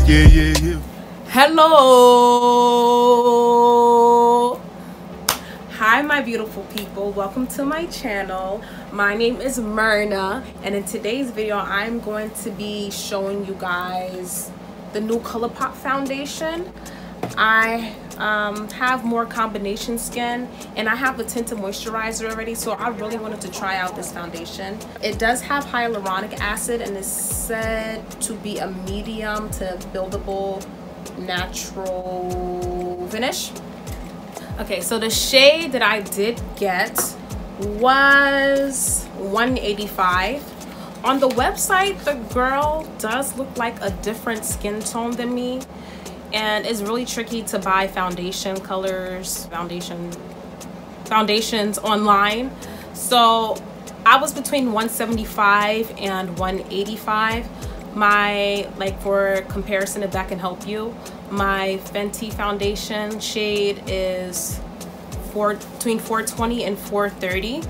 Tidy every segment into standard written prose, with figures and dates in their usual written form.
Yeah, yeah, yeah. Hello. Hi, my beautiful people. Welcome to my channel. My name is Myrna, and in today's video, I'm going to be showing you guys the new Colourpop foundation. I have more combination skin, and I have a tinted moisturizer already, so I really wanted to try out this foundation. It does have hyaluronic acid and is said to be a medium to buildable natural finish. Okay, so the shade that I did get was 185. On the website, the girl does look like a different skin tone than me, and it's really tricky to buy foundation colors, foundations online. So I was between 175 and 185. My, like, for comparison, if that can help you, my Fenty foundation shade is between 420 and 430.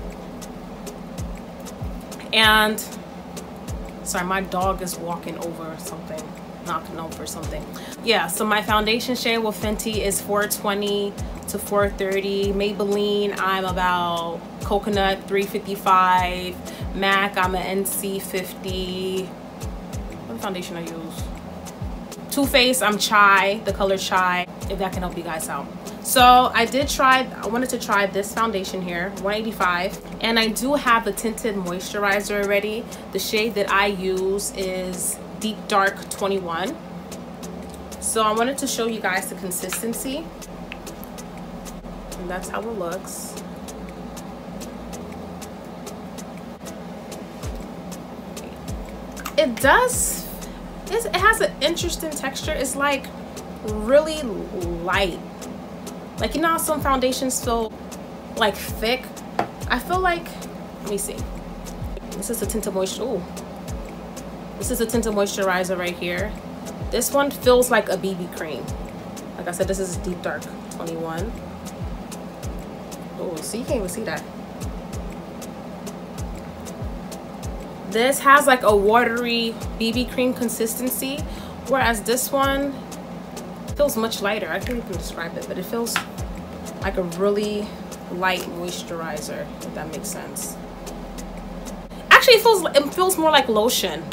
And sorry, my dog is walking over something, knocking over something. Yeah, so my foundation shade with Fenty is 420 to 430. Maybelline, I'm about coconut 355. MAC, I'm an NC 50. What foundation I use? Too Faced, I'm Chai, the color Chai, if that can help you guys out. So I wanted to try this foundation here, 185, and I do have the tinted moisturizer already. The shade that I use is Deep Dark 21. So I wanted to show you guys the consistency, and that's how it looks. It has an interesting texture. It's like really light. Like, you know how some foundations feel like thick? I feel like, let me see. This is a tinted moisturizer. This is a tinted moisturizer right here. This one feels like a BB cream. Like I said, this is Deep Dark 21. Oh, so you can't even see that. This has like a watery BB cream consistency, whereas this one feels much lighter. I can't even describe it, but it feels like a really light moisturizer, if that makes sense. Actually, it feels more like lotion,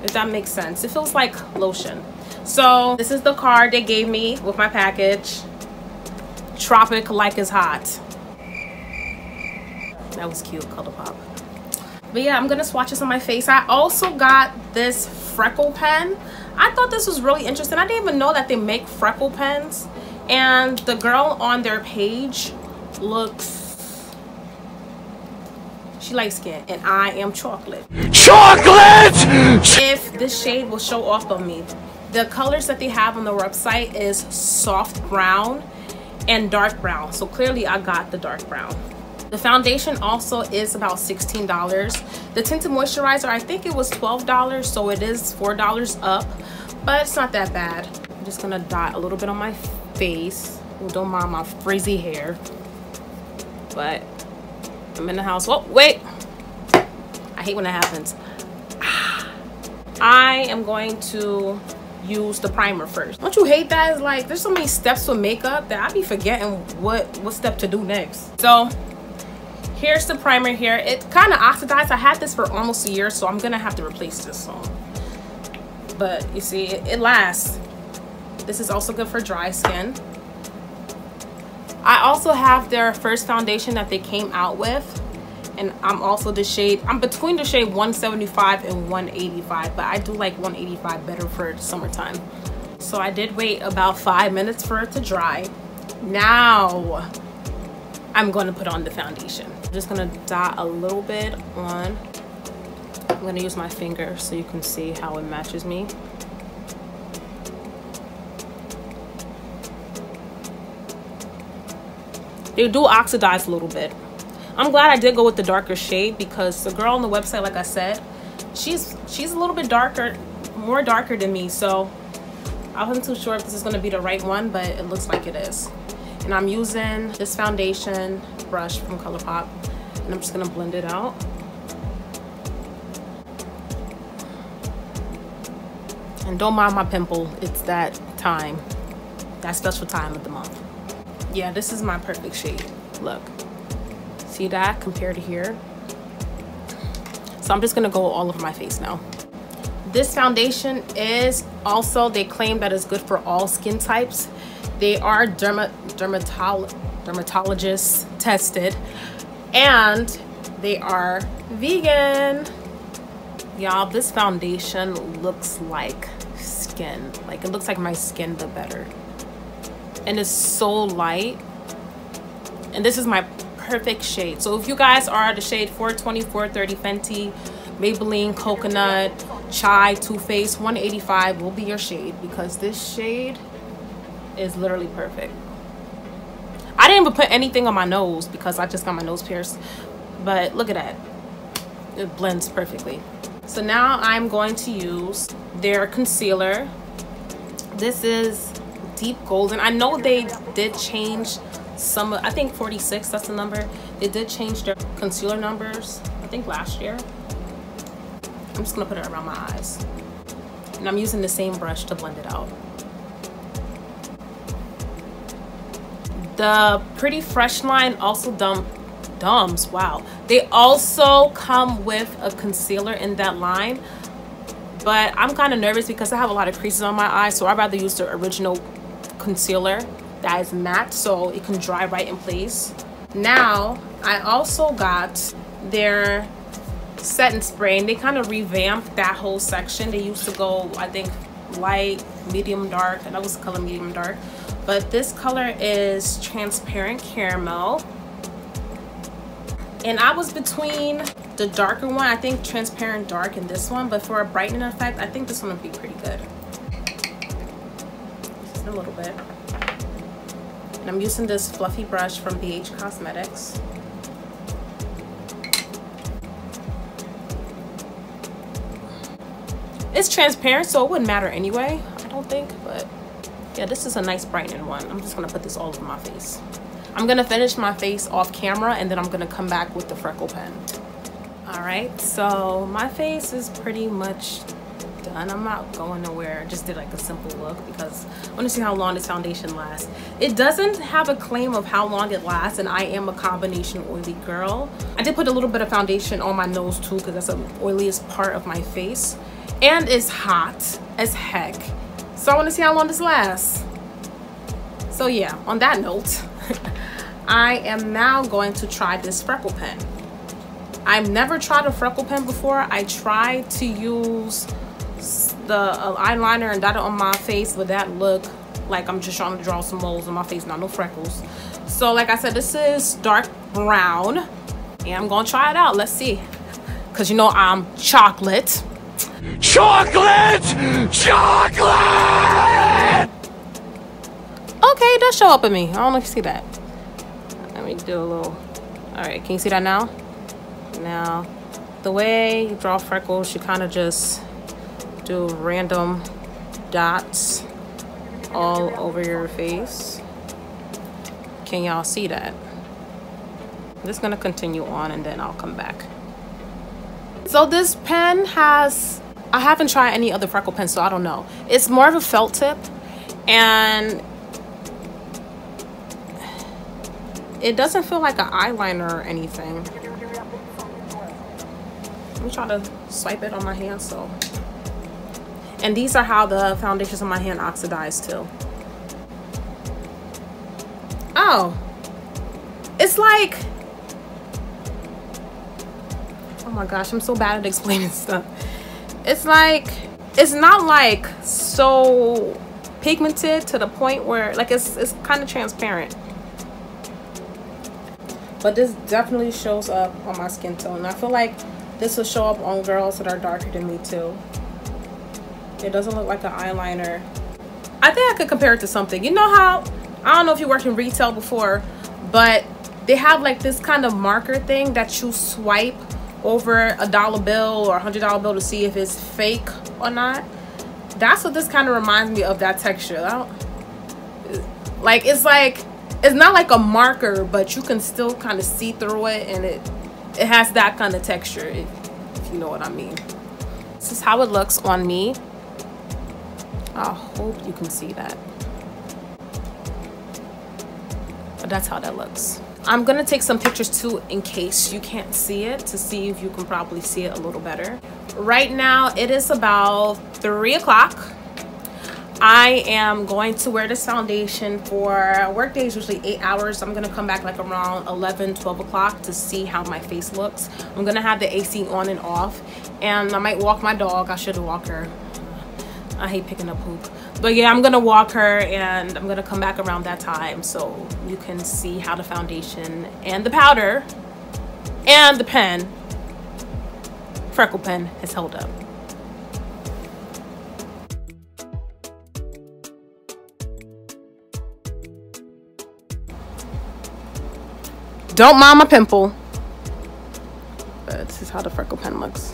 if that makes sense. It feels like lotion. So this is the card they gave me with my package. Tropic like it's hot. That was cute, Colourpop. But yeah, I'm gonna swatch this on my face. I also got this Freckle Pen. I thought this was really interesting. I didn't even know that they make Freckle Pens. And the girl on their page looks, she light skin, and I am chocolate. Chocolate! If this shade will show off on me. The colors that they have on the website is soft brown and dark brown. So clearly I got the dark brown. The foundation also is about $16. The tinted moisturizer, I think it was $12, so it is $4 up, but it's not that bad. I'm just gonna dot a little bit on my face. Ooh, don't mind my frizzy hair, but I'm in the house. Oh, wait. I hate when that happens. I am going to use the primer first. Don't you hate that? It's like there's so many steps with makeup that I be forgetting what step to do next. So here's the primer here. It kind of oxidized. I had this for almost a year, so I'm gonna have to replace this. So, but you see, it lasts. This is also good for dry skin. I also have their first foundation that they came out with, and I'm between the shade 175 and 185, but I do like 185 better for summertime. So I did wait about 5 minutes for it to dry. Now I'm going to put on the foundation. I'm just going to dot a little bit on. I'm going to use my finger so you can see how it matches me. They do oxidize a little bit. I'm glad I did go with the darker shade because the girl on the website, like I said, she's a little bit darker, more darker than me. So I wasn't too sure if this is going to be the right one, but it looks like it is. And I'm using this foundation brush from Colourpop, and I'm just gonna blend it out. And don't mind my pimple, it's that time, that special time of the month. Yeah, this is my perfect shade. Look, see that compared to here? So I'm just gonna go all over my face now. This foundation is also, they claim that it's good for all skin types. They are dermatologist tested, and they are vegan. Y'all, this foundation looks like skin. Like, it looks like my skin, but better. And it's so light. And this is my perfect shade. So if you guys are the shade 420, 430 Fenty, Maybelline Coconut, Chai, Too Faced, 185 will be your shade, because this shade is literally perfect. I didn't even put anything on my nose because I just got my nose pierced, but look at that, it blends perfectly. So now I'm going to use their concealer. This is Deep Golden. I know they did change some, I think 46, that's the number. They did change their concealer numbers, I think last year. I'm just gonna put it around my eyes, and I'm using the same brush to blend it out. The Pretty Fresh line also dumbs, wow. They also come with a concealer in that line, but I'm kind of nervous because I have a lot of creases on my eyes, so I'd rather use the original concealer that is matte so it can dry right in place. Now, I also got their setting spray, and they kind of revamped that whole section. They used to go, I think, light, medium, dark, and that was the color medium dark. But this color is Transparent Caramel. And I was between the darker one, I think Transparent Dark, and this one. But for a brightening effect, I think this one would be pretty good. Just a little bit. And I'm using this fluffy brush from BH Cosmetics. It's transparent, so it wouldn't matter anyway, I don't think. But yeah, this is a nice brightening one. I'm just gonna put this all over my face. I'm gonna finish my face off camera, and then I'm gonna come back with the Freckle Pen. All right, so my face is pretty much done. I'm not going nowhere. I just did like a simple look because I want to see how long this foundation lasts. It doesn't have a claim of how long it lasts, and I am a combination oily girl. I did put a little bit of foundation on my nose too, because that's the oiliest part of my face. And it's hot as heck, so I want to see how long this lasts. So yeah, on that note, I am now going to try this Freckle Pen. I've never tried a Freckle Pen before. I tried to use the eyeliner and dot it on my face, but that look like I'm just trying to draw some moles on my face, not no freckles. So like I said, this is dark brown, and I'm gonna try it out. Let's see, because you know I'm chocolate. Chocolate! Chocolate! Okay, it does show up in me. I don't know if you see that. Let me do a little. All right, can you see that now? Now, the way you draw freckles, you kind of just do random dots all over your face. Can y'all see that? I'm just gonna continue on, and then I'll come back. So this pen has, I haven't tried any other Freckle pen, so I don't know. It's more of a felt tip, and it doesn't feel like an eyeliner or anything. Let me try to swipe it on my hand. So, and these are how the foundations on my hand oxidize too. Oh, it's like, oh my gosh, I'm so bad at explaining stuff. It's like, it's not like so pigmented to the point where like it's kind of transparent. But this definitely shows up on my skin tone. I feel like this will show up on girls that are darker than me too. It doesn't look like an eyeliner. I think I could compare it to something. You know how, I don't know if you worked in retail before, but they have like this kind of marker thing that you swipe over a $1 bill or $100 bill to see if it's fake or not. That's what this kind of reminds me of, that texture. It's not like a marker, but you can still kind of see through it, and it has that kind of texture, if you know what I mean. This is how it looks on me. I hope you can see that. But that's how that looks. I'm gonna take some pictures too in case you can't see it, to see if you can probably see it a little better. Right now it is about 3 o'clock. I am going to wear this foundation for work days, usually 8 hours. I'm gonna come back like around 11, 12 o'clock to see how my face looks. I'm gonna have the AC on and off, and I might walk my dog. I should walk her. I hate picking up poop. But yeah, I'm gonna walk her, and I'm gonna come back around that time so you can see how the foundation and the powder and the pen, Freckle Pen, has held up. Don't mind my pimple, but this is how the Freckle Pen looks.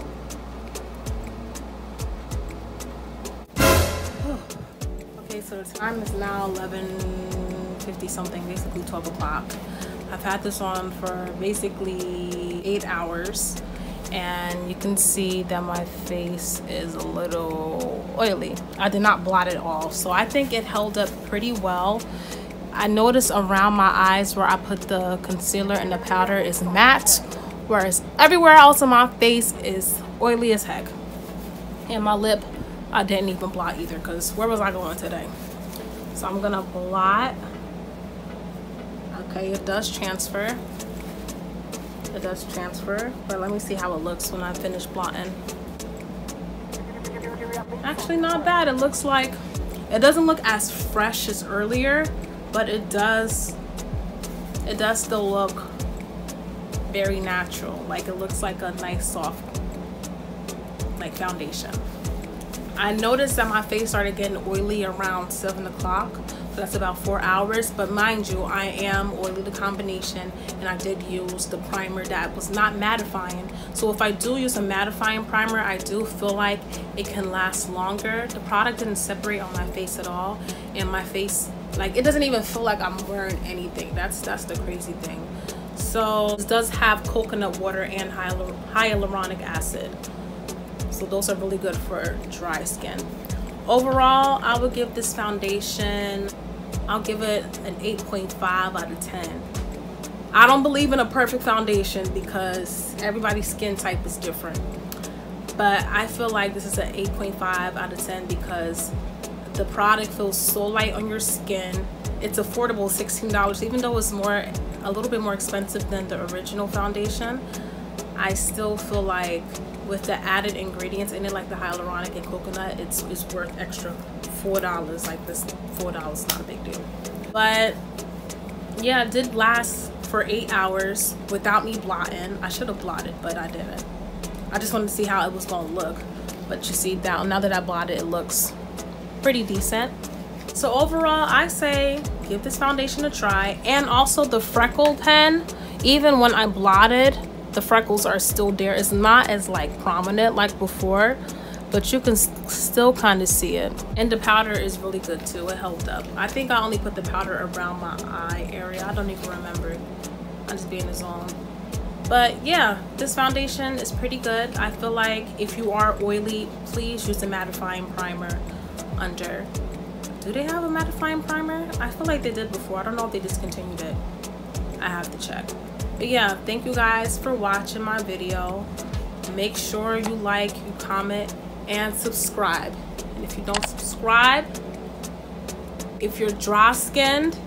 Okay, so the time is now 11:50 something, basically 12 o'clock. I've had this on for basically 8 hours, and you can see that my face is a little oily. I did not blot it off, so I think it held up pretty well. I noticed around my eyes where I put the concealer and the powder is matte, whereas everywhere else on my face is oily as heck. And my lip, I didn't even blot either, because where was I going today? So I'm gonna blot. Okay, it does transfer. It does transfer, but let me see how it looks when I finish blotting. Actually, not bad. It looks like, it doesn't look as fresh as earlier, but it does still look very natural. Like, it looks like a nice soft like foundation. I noticed that my face started getting oily around 7 o'clock. So that's about 4 hours, but mind you, I am oily the combination, and I did use the primer that was not mattifying. So if I do use a mattifying primer, I do feel like it can last longer. The product didn't separate on my face at all, and my face, like, it doesn't even feel like I'm wearing anything. That's the crazy thing. So this does have coconut water and hyaluronic acid, so those are really good for dry skin. Overall, I would give this foundation, I'll give it an 8.5 out of 10. I don't believe in a perfect foundation because everybody's skin type is different, but I feel like this is an 8.5 out of 10 because the product feels so light on your skin. It's affordable, $16, even though it's a little bit more expensive than the original foundation. I still feel like with the added ingredients in it, like the hyaluronic and coconut, it's worth extra $4. Like, this $4 is not a big deal. But yeah, it did last for 8 hours without me blotting. I should have blotted, but I didn't. I just wanted to see how it was gonna look. But you see, now that I blotted, it looks pretty decent. So overall, I say give this foundation a try. And also the Freckle Pen, even when I blotted, the freckles are still there. It's not as like prominent like before, but you can still kind of see it. And the powder is really good too. It held up. I think I only put the powder around my eye area. I don't even remember. I'm just being in the zone. But yeah, this foundation is pretty good. I feel like if you are oily, please use a mattifying primer under. Do they have a mattifying primer? I feel like they did before. I don't know if they discontinued it. I have to check. But yeah, thank you guys for watching my video. Make sure you like, you comment, and subscribe. And if you don't subscribe, if you're dry skinned,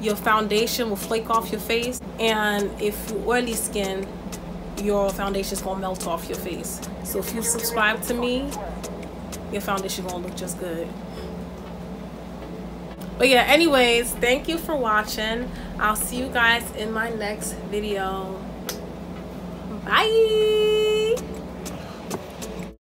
your foundation will flake off your face. And if you're oily skinned, your foundation is gonna melt off your face. So if you subscribe to me, your foundation gonna look just good. But yeah, anyways, thank you for watching. I'll see you guys in my next video. Bye.